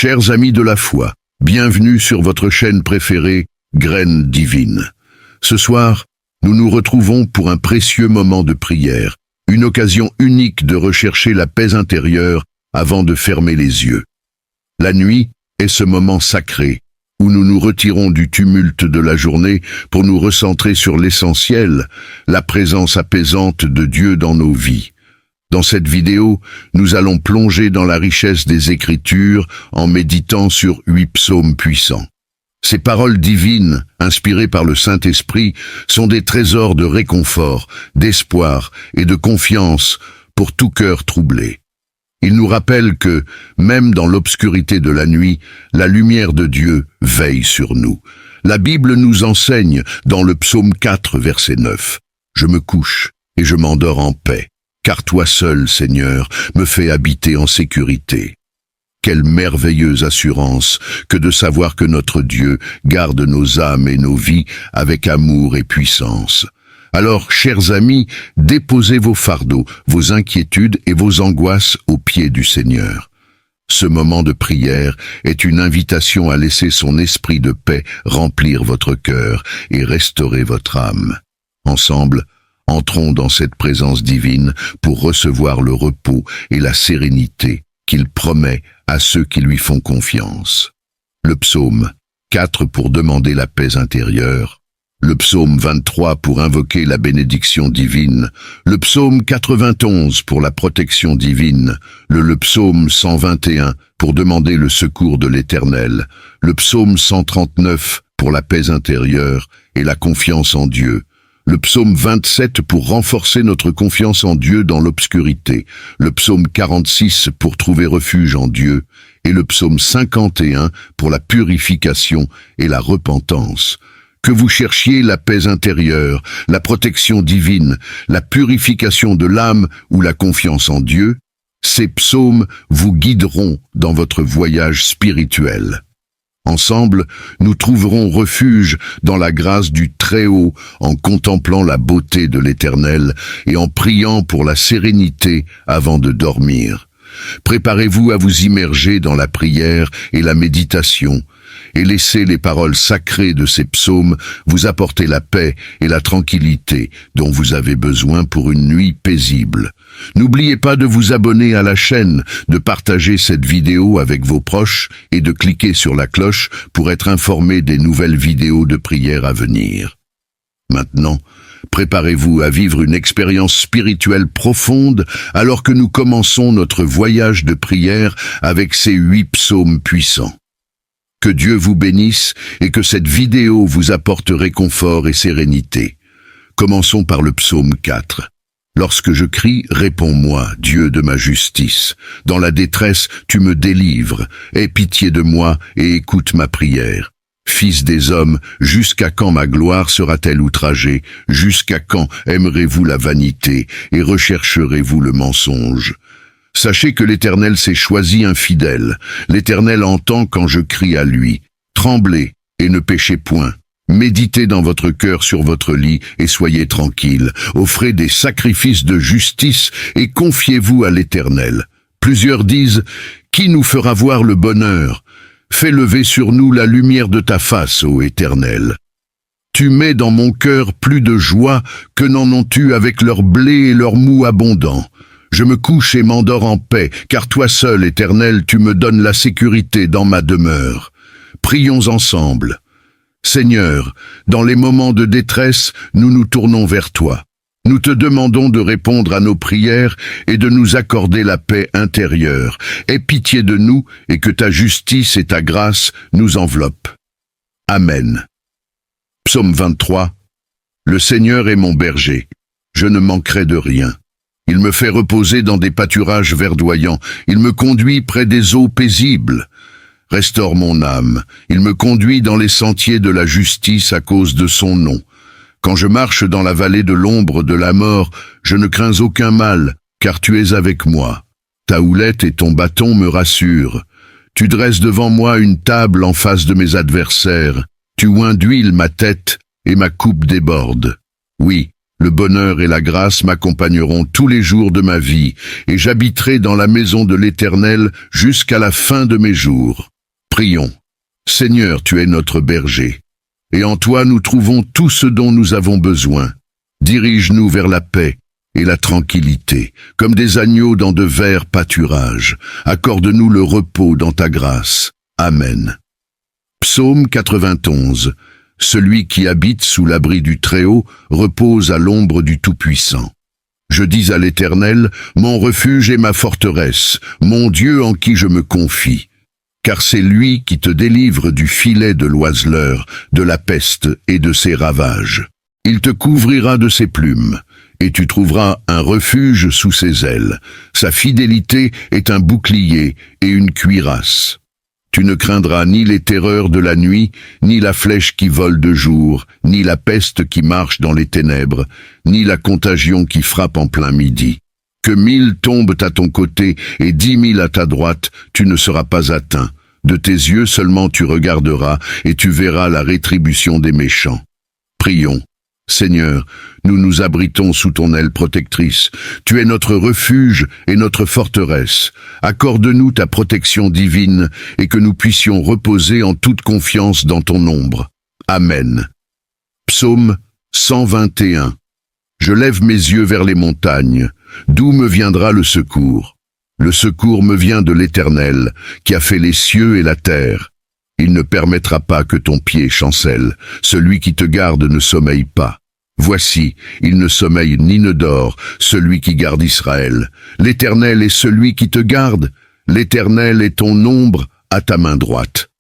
Chers amis de la foi, bienvenue sur votre chaîne préférée, Graines Divines. Ce soir, nous nous retrouvons pour un précieux moment de prière, une occasion unique de rechercher la paix intérieure avant de fermer les yeux. La nuit est ce moment sacré, où nous nous retirons du tumulte de la journée pour nous recentrer sur l'essentiel, la présence apaisante de Dieu dans nos vies. Dans cette vidéo, nous allons plonger dans la richesse des Écritures en méditant sur 8 psaumes puissants. Ces paroles divines, inspirées par le Saint-Esprit, sont des trésors de réconfort, d'espoir et de confiance pour tout cœur troublé. Ils nous rappellent que, même dans l'obscurité de la nuit, la lumière de Dieu veille sur nous. La Bible nous enseigne, dans le psaume 4, verset 9, « Je me couche et je m'endors en paix. Car toi seul, Seigneur, me fais habiter en sécurité. » Quelle merveilleuse assurance que de savoir que notre Dieu garde nos âmes et nos vies avec amour et puissance. Alors, chers amis, déposez vos fardeaux, vos inquiétudes et vos angoisses aux pieds du Seigneur. Ce moment de prière est une invitation à laisser son esprit de paix remplir votre cœur et restaurer votre âme. Ensemble, entrons dans cette présence divine pour recevoir le repos et la sérénité qu'il promet à ceux qui lui font confiance. Le psaume 4 pour demander la paix intérieure, le psaume 23 pour invoquer la bénédiction divine, le psaume 91 pour la protection divine, le psaume 121 pour demander le secours de l'Éternel, le psaume 139 pour la paix intérieure et la confiance en Dieu, le psaume 27 pour renforcer notre confiance en Dieu dans l'obscurité, le psaume 46 pour trouver refuge en Dieu, et le psaume 51 pour la purification et la repentance. Que vous cherchiez la paix intérieure, la protection divine, la purification de l'âme ou la confiance en Dieu, ces psaumes vous guideront dans votre voyage spirituel. Ensemble, nous trouverons refuge dans la grâce du Très-Haut en contemplant la beauté de l'Éternel et en priant pour la sérénité avant de dormir. Préparez-vous à vous immerger dans la prière et la méditation et laissez les paroles sacrées de ces psaumes vous apporter la paix et la tranquillité dont vous avez besoin pour une nuit paisible. N'oubliez pas de vous abonner à la chaîne, de partager cette vidéo avec vos proches et de cliquer sur la cloche pour être informé des nouvelles vidéos de prière à venir. Maintenant, préparez-vous à vivre une expérience spirituelle profonde alors que nous commençons notre voyage de prière avec ces 8 psaumes puissants. Que Dieu vous bénisse et que cette vidéo vous apporte réconfort et sérénité. Commençons par le psaume 4. Lorsque je crie, réponds-moi, Dieu de ma justice. Dans la détresse, tu me délivres. Aie pitié de moi et écoute ma prière. Fils des hommes, jusqu'à quand ma gloire sera-t-elle outragée? Jusqu'à quand aimerez-vous la vanité et rechercherez-vous le mensonge? Sachez que l'Éternel s'est choisi un fidèle. L'Éternel entend quand je crie à lui. Tremblez et ne péchez point. Méditez dans votre cœur sur votre lit et soyez tranquilles. Offrez des sacrifices de justice et confiez-vous à l'Éternel. Plusieurs disent, « Qui nous fera voir le bonheur? Fais lever sur nous la lumière de ta face, ô Éternel. Tu mets dans mon cœur plus de joie que n'en ont eu avec leur blé et leur moût abondant. Je me couche et m'endors en paix, car toi seul, Éternel, tu me donnes la sécurité dans ma demeure. » Prions ensemble. Seigneur, dans les moments de détresse, nous nous tournons vers toi. Nous te demandons de répondre à nos prières et de nous accorder la paix intérieure. Aie pitié de nous et que ta justice et ta grâce nous enveloppent. Amen. Psaume 23. Le Seigneur est mon berger. Je ne manquerai de rien. Il me fait reposer dans des pâturages verdoyants. Il me conduit près des eaux paisibles. Restaure mon âme. Il me conduit dans les sentiers de la justice à cause de son nom. Quand je marche dans la vallée de l'ombre de la mort, je ne crains aucun mal, car tu es avec moi. Ta houlette et ton bâton me rassurent. Tu dresses devant moi une table en face de mes adversaires. Tu oins d'huile ma tête et ma coupe déborde. Oui, le bonheur et la grâce m'accompagneront tous les jours de ma vie, et j'habiterai dans la maison de l'Éternel jusqu'à la fin de mes jours. Prions. Seigneur, tu es notre berger, et en toi nous trouvons tout ce dont nous avons besoin. Dirige-nous vers la paix et la tranquillité, comme des agneaux dans de verts pâturages. Accorde-nous le repos dans ta grâce. Amen. Psaume 91. Celui qui habite sous l'abri du Très-Haut repose à l'ombre du Tout-Puissant. Je dis à l'Éternel, mon refuge et ma forteresse, mon Dieu en qui je me confie. Car c'est lui qui te délivre du filet de l'oiseleur, de la peste et de ses ravages. Il te couvrira de ses plumes, et tu trouveras un refuge sous ses ailes. Sa fidélité est un bouclier et une cuirasse. Tu ne craindras ni les terreurs de la nuit, ni la flèche qui vole de jour, ni la peste qui marche dans les ténèbres, ni la contagion qui frappe en plein midi. Que 1000 tombent à ton côté et 10 000 à ta droite, tu ne seras pas atteint. De tes yeux seulement tu regarderas, et tu verras la rétribution des méchants. Prions. Seigneur, nous nous abritons sous ton aile protectrice. Tu es notre refuge et notre forteresse. Accorde-nous ta protection divine et que nous puissions reposer en toute confiance dans ton ombre. Amen. Psaume 121. Je lève mes yeux vers les montagnes. D'où me viendra le secours? Le secours me vient de l'Éternel, qui a fait les cieux et la terre. Il ne permettra pas que ton pied chancelle. Celui qui te garde ne sommeille pas. Voici, il ne sommeille ni ne dort, celui qui garde Israël. L'Éternel est celui qui te garde. L'Éternel est ton ombre à ta main droite.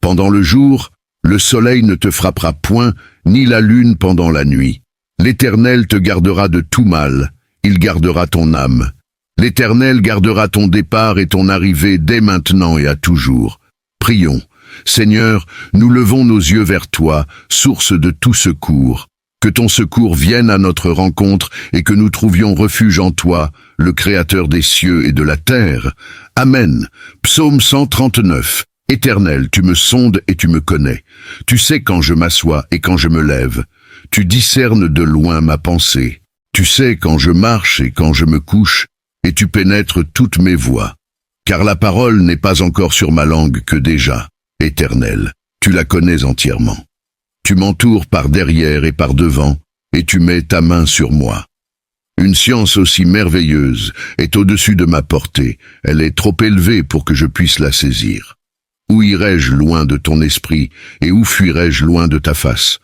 Pendant le jour, le soleil ne te frappera point, ni la lune pendant la nuit. L'Éternel te gardera de tout mal. Il gardera ton âme. L'Éternel gardera ton départ et ton arrivée dès maintenant et à toujours. Prions. Seigneur, nous levons nos yeux vers toi, source de tout secours. Que ton secours vienne à notre rencontre et que nous trouvions refuge en toi, le Créateur des cieux et de la terre. Amen. Psaume 139. Éternel, tu me sondes et tu me connais. Tu sais quand je m'assois et quand je me lève. Tu discernes de loin ma pensée. Tu sais quand je marche et quand je me couche, et tu pénètres toutes mes voies. Car la parole n'est pas encore sur ma langue que déjà. Éternel, tu la connais entièrement. Tu m'entoures par derrière et par devant, et tu mets ta main sur moi. Une science aussi merveilleuse est au-dessus de ma portée, elle est trop élevée pour que je puisse la saisir. Où irai-je loin de ton esprit, et où fuirai-je loin de ta face?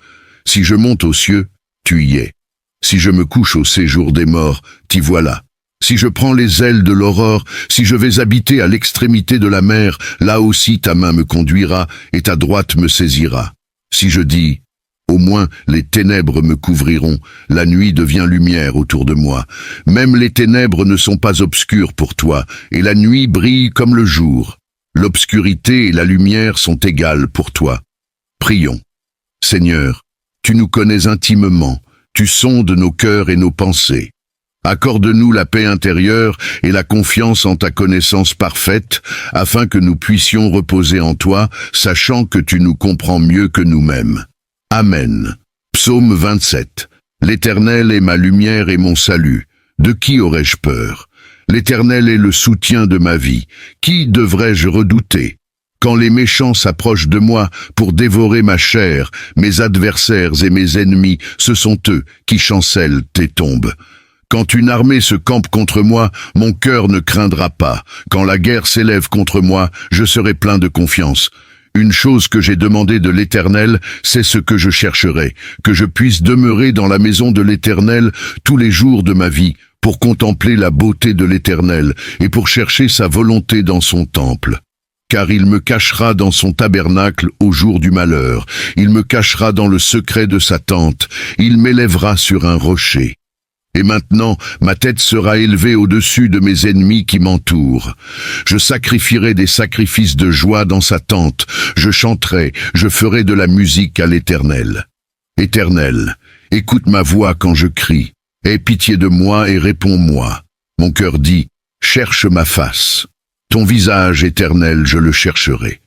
Si je monte aux cieux, tu y es. Si je me couche au séjour des morts, t'y voilà. Si je prends les ailes de l'aurore, si je vais habiter à l'extrémité de la mer, là aussi ta main me conduira et ta droite me saisira. Si je dis, au moins les ténèbres me couvriront, la nuit devient lumière autour de moi. Même les ténèbres ne sont pas obscures pour toi, et la nuit brille comme le jour. L'obscurité et la lumière sont égales pour toi. Prions. Seigneur, tu nous connais intimement, tu sondes nos cœurs et nos pensées. Accorde-nous la paix intérieure et la confiance en ta connaissance parfaite, afin que nous puissions reposer en toi, sachant que tu nous comprends mieux que nous-mêmes. Amen. Psaume 27. L'Éternel est ma lumière et mon salut. De qui aurais-je peur? L'Éternel est le soutien de ma vie. Qui devrais-je redouter? Quand les méchants s'approchent de moi pour dévorer ma chair, mes adversaires et mes ennemis, ce sont eux qui chancellent et tombent. Quand une armée se campe contre moi, mon cœur ne craindra pas. Quand la guerre s'élève contre moi, je serai plein de confiance. Une chose que j'ai demandé de l'Éternel, c'est ce que je chercherai, que je puisse demeurer dans la maison de l'Éternel tous les jours de ma vie, pour contempler la beauté de l'Éternel et pour chercher sa volonté dans son temple. Car il me cachera dans son tabernacle au jour du malheur, il me cachera dans le secret de sa tente, il m'élèvera sur un rocher. Et maintenant, ma tête sera élevée au-dessus de mes ennemis qui m'entourent. Je sacrifierai des sacrifices de joie dans sa tente. Je chanterai, je ferai de la musique à l'Éternel. Éternel, écoute ma voix quand je crie. Aie pitié de moi et réponds-moi. Mon cœur dit, cherche ma face. Ton visage éternel, je le chercherai.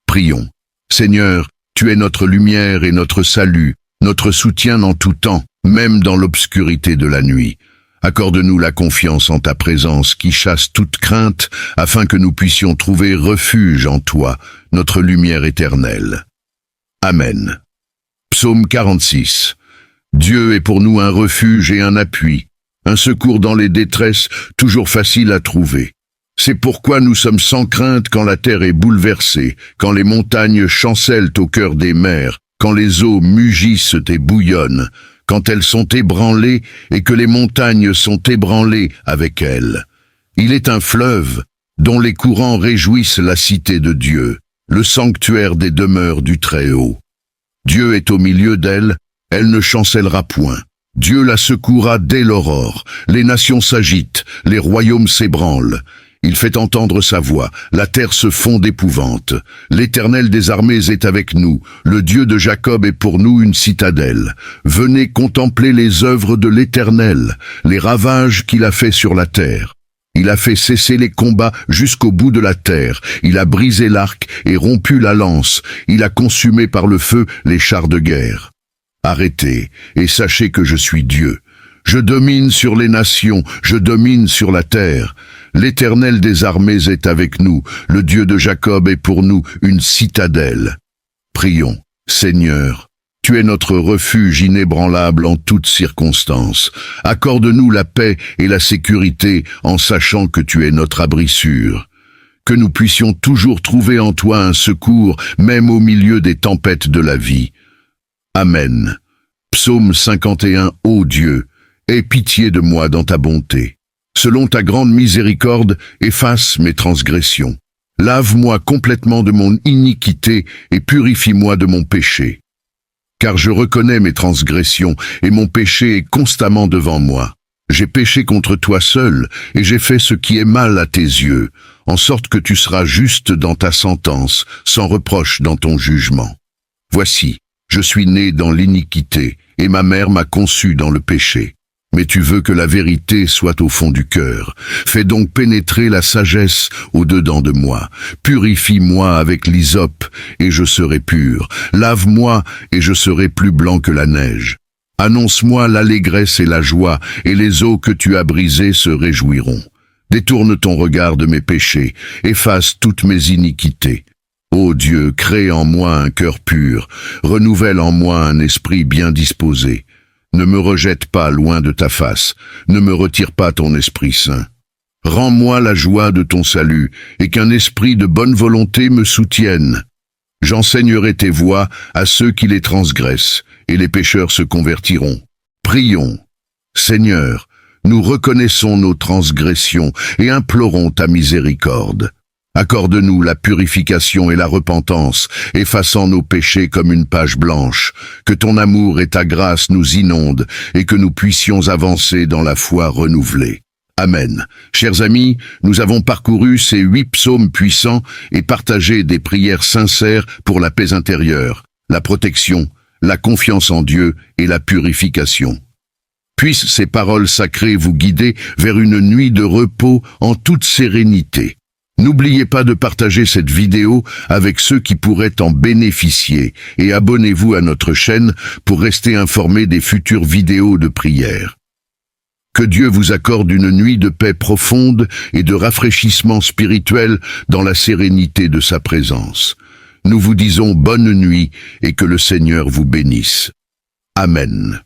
Prions. Seigneur, tu es notre lumière et notre salut, notre soutien en tout temps, même dans l'obscurité de la nuit. Accorde-nous la confiance en ta présence qui chasse toute crainte, afin que nous puissions trouver refuge en toi, notre lumière éternelle. Amen. Psaume 46. Dieu est pour nous un refuge et un appui, un secours dans les détresses, toujours facile à trouver. C'est pourquoi nous sommes sans crainte quand la terre est bouleversée, quand les montagnes chancellent au cœur des mers, quand les eaux mugissent et bouillonnent, quand elles sont ébranlées et que les montagnes sont ébranlées avec elles. Il est un fleuve dont les courants réjouissent la cité de Dieu, le sanctuaire des demeures du Très-Haut. Dieu est au milieu d'elle, elle ne chancellera point. Dieu la secourra dès l'aurore, les nations s'agitent, les royaumes s'ébranlent. Il fait entendre sa voix, la terre se fond d'épouvante. L'Éternel des armées est avec nous, le Dieu de Jacob est pour nous une citadelle. Venez contempler les œuvres de l'Éternel, les ravages qu'il a faits sur la terre. Il a fait cesser les combats jusqu'au bout de la terre. Il a brisé l'arc et rompu la lance. Il a consumé par le feu les chars de guerre. Arrêtez et sachez que je suis Dieu. Je domine sur les nations, je domine sur la terre. L'Éternel des armées est avec nous, le Dieu de Jacob est pour nous une citadelle. Prions, Seigneur, tu es notre refuge inébranlable en toutes circonstances. Accorde-nous la paix et la sécurité en sachant que tu es notre abri sûr. Que nous puissions toujours trouver en toi un secours, même au milieu des tempêtes de la vie. Amen. Psaume 51. Ô Dieu, aie pitié de moi dans ta bonté. Selon ta grande miséricorde, efface mes transgressions. Lave-moi complètement de mon iniquité et purifie-moi de mon péché. Car je reconnais mes transgressions et mon péché est constamment devant moi. J'ai péché contre toi seul et j'ai fait ce qui est mal à tes yeux, en sorte que tu seras juste dans ta sentence, sans reproche dans ton jugement. Voici, je suis né dans l'iniquité et ma mère m'a conçu dans le péché. Mais tu veux que la vérité soit au fond du cœur. Fais donc pénétrer la sagesse au-dedans de moi. Purifie-moi avec l'hysope, et je serai pur. Lave-moi, et je serai plus blanc que la neige. Annonce-moi l'allégresse et la joie, et les eaux que tu as brisées se réjouiront. Détourne ton regard de mes péchés, efface toutes mes iniquités. Ô Dieu, crée en moi un cœur pur, renouvelle en moi un esprit bien disposé. Ne me rejette pas loin de ta face, ne me retire pas ton Esprit Saint. Rends-moi la joie de ton salut, et qu'un esprit de bonne volonté me soutienne. J'enseignerai tes voies à ceux qui les transgressent, et les pécheurs se convertiront. Prions. Seigneur, nous reconnaissons nos transgressions et implorons ta miséricorde. Accorde-nous la purification et la repentance, effaçant nos péchés comme une page blanche. Que ton amour et ta grâce nous inondent et que nous puissions avancer dans la foi renouvelée. Amen. Chers amis, nous avons parcouru ces 8 psaumes puissants et partagé des prières sincères pour la paix intérieure, la protection, la confiance en Dieu et la purification. Puissent ces paroles sacrées vous guider vers une nuit de repos en toute sérénité. N'oubliez pas de partager cette vidéo avec ceux qui pourraient en bénéficier et abonnez-vous à notre chaîne pour rester informé des futures vidéos de prière. Que Dieu vous accorde une nuit de paix profonde et de rafraîchissement spirituel dans la sérénité de sa présence. Nous vous disons bonne nuit et que le Seigneur vous bénisse. Amen.